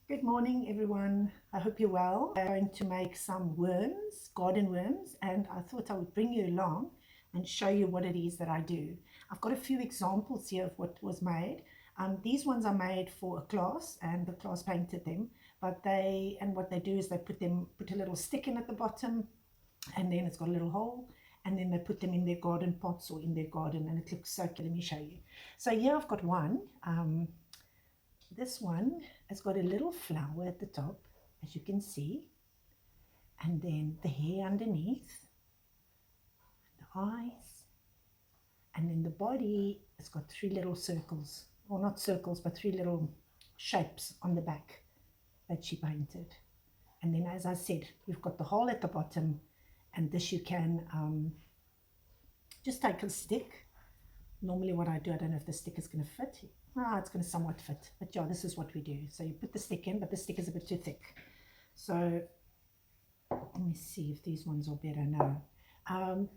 Good morning, everyone. I hope you're well. I'm going to make some worms, garden worms, and I thought I would bring you along and show you what it is that I do. I've got a few examples here of what was made. These ones are made for a class, and the class painted them. But what they do is they put a little stick in at the bottom, and then it's got a little hole, and then they put them in their garden pots or in their garden, and it looks so cute. Let me show you. So here I've got one. This one has got a little flower at the top, as you can see, and then the hair underneath, the eyes, and then the body has got three little circles, or not circles, but three little shapes on the back that she painted. And then, as I said, we've got the hole at the bottom, and this you can just take a stick. Normally what I do, I don't know if the stick is going to fit. It's going to somewhat fit, but yeah, this is what we do. So you put the stick in, but the stick is a bit too thick. So let me see if these ones are better now.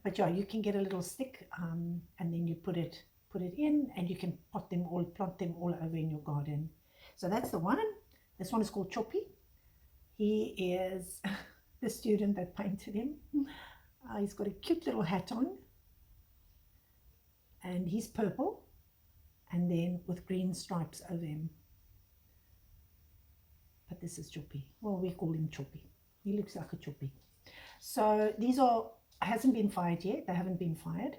But yeah, you can get a little stick, and then you put it in, and you can plant them all over in your garden. So that's the one. This one is called Choppy. He is the student that painted him. He's got a cute little hat on, and he's purple, and then with green stripes over him. But this is Choppy. Well, we call him Choppy. He looks like a Choppy. So these hasn't been fired yet. They haven't been fired.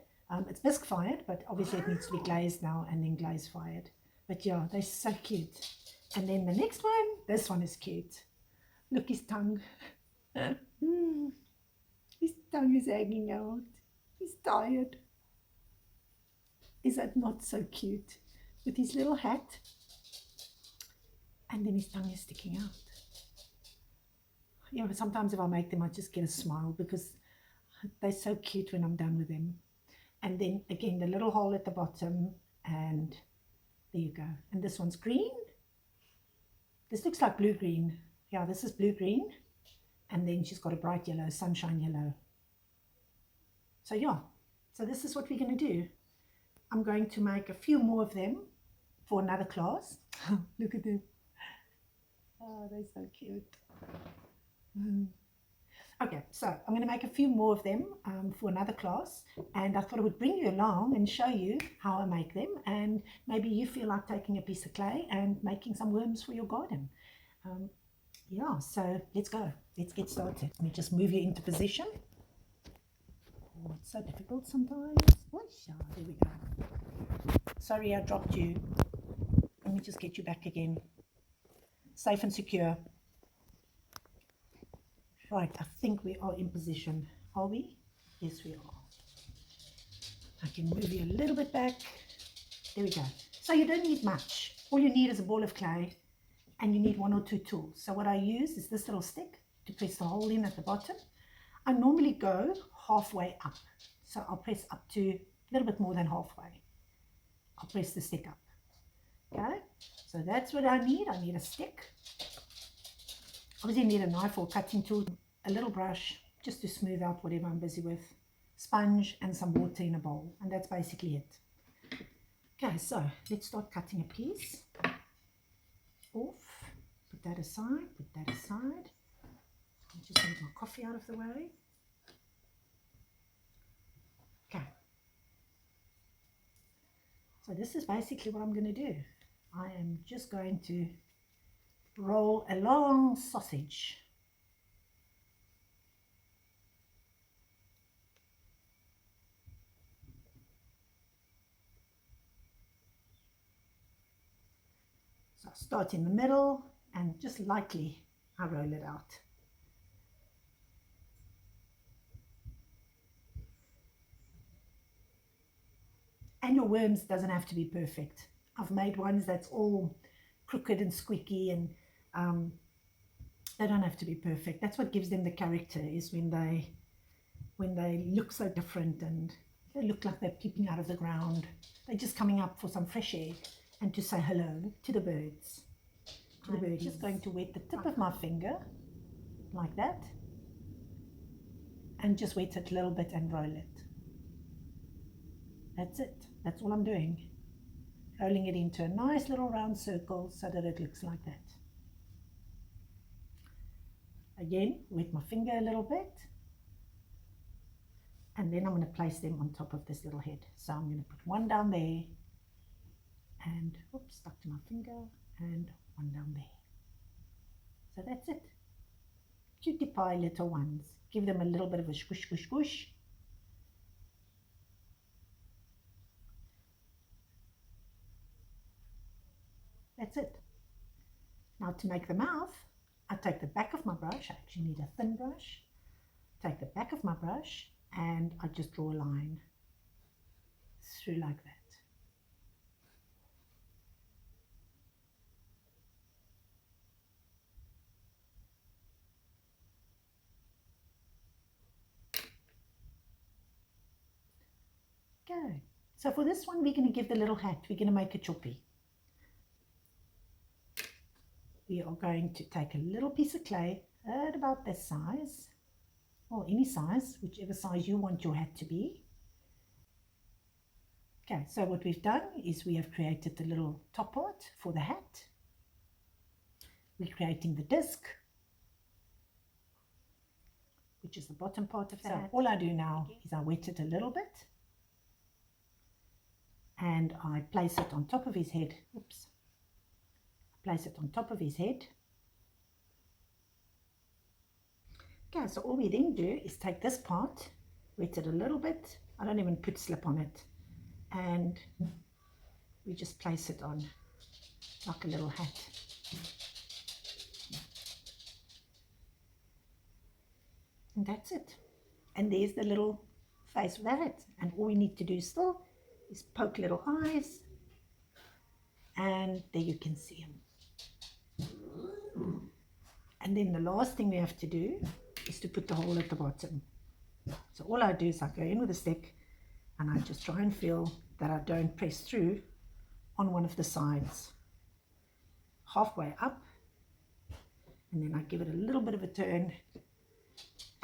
It's bisque fired, but obviously it needs to be glazed now and then glaze fired. But yeah, they're so cute. And then the next one, this one is cute. Look, his tongue. His tongue is hanging out. He's tired. Is that not so cute? With his little hat, and then his tongue is sticking out. You know, sometimes if I make them, I just get a smile because they're so cute when I'm done with them. And then again, the little hole at the bottom, and there you go. And this one's green. This looks like blue-green. Yeah, this is blue-green. And then she's got a bright yellow, sunshine yellow. So yeah, so this is what we're going to do. I'm going to make a few more of them for another class. Look at them. Oh, they're so cute. Okay, so I'm going to make a few more of them for another class, and I thought I would bring you along and show you how I make them, and maybe you feel like taking a piece of clay and making some worms for your garden. Yeah, so let's go. Let's get started. Let me just move you into position. Oh, it's so difficult sometimes. There we go. Sorry, I dropped you. Let me just get you back again. Safe and secure. Right, I think we are in position. Are we? Yes, we are. I can move you a little bit back. There we go. So you don't need much. All you need is a ball of clay, and you need one or two tools. So what I use is this little stick to press the hole in at the bottom. I normally go halfway up. So I'll press up to a little bit more than halfway. I'll press the stick up. Okay, so that's what I need. I need a stick. Obviously you need a knife or cutting tool, a little brush just to smooth out whatever I'm busy with, sponge, and some water in a bowl, and that's basically it. Okay, so let's start cutting a piece off. Put that aside, put that aside. I'll just move my coffee out of the way. Okay. So this is basically what I'm going to do. I am just going to roll a long sausage. So I start in the middle and just lightly I roll it out. And your worms doesn't have to be perfect. I've made ones that's all crooked and squeaky, and they don't have to be perfect. That's what gives them the character, is when they look so different and they look like they're peeping out of the ground. They're just coming up for some fresh air and to say hello to the birds. I'm just going to wet the tip of my finger like that, and just wet it a little bit and roll it. That's it. That's all I'm doing. Rolling it into a nice little round circle so that it looks like that. Again, wet my finger a little bit. And then I'm going to place them on top of this little head. So I'm going to put one down there, and oops, stuck to my finger, and one down there. So that's it. Cutie pie little ones. Give them a little bit of a squish, squish, squish. That's it. Now to make the mouth, I take the back of my brush. I actually need a thin brush. Take the back of my brush and I just draw a line through like that. Okay, so for this one we're going to give the little hat, we're going to make a choppy. We are going to take a little piece of clay at about this size, or any size, whichever size you want your hat to be. Okay, so what we've done is we have created the little top part for the hat. We're creating the disc, which is the bottom part of the hat. All I do now is I wet it a little bit and I place it on top of his head. Oops. Place it on top of his head. Okay, so all we then do is take this part, wet it a little bit. I don't even put slip on it. And we just place it on like a little hat. And that's it. And there's the little face of the hat. And all we need to do still is poke little eyes. And there you can see him. And then the last thing we have to do is to put the hole at the bottom. So all I do is I go in with a stick and I just try and feel that I don't press through on one of the sides. Halfway up, and then I give it a little bit of a turn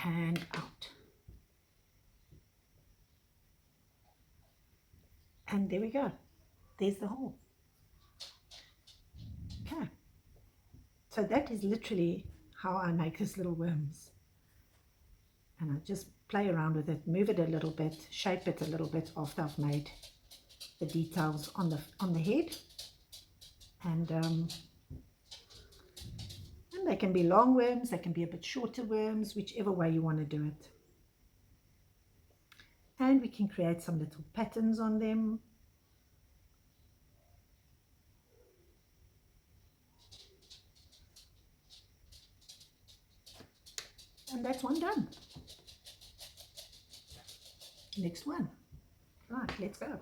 and out. And there we go. There's the hole. Okay. So that is literally how I make this little worms. And I just play around with it, move it a little bit, shape it a little bit after I've made the details on the head. And they can be long worms, they can be a bit shorter worms, whichever way you want to do it. And we can create some little patterns on them. And that's one done. Next one. Right, let's go.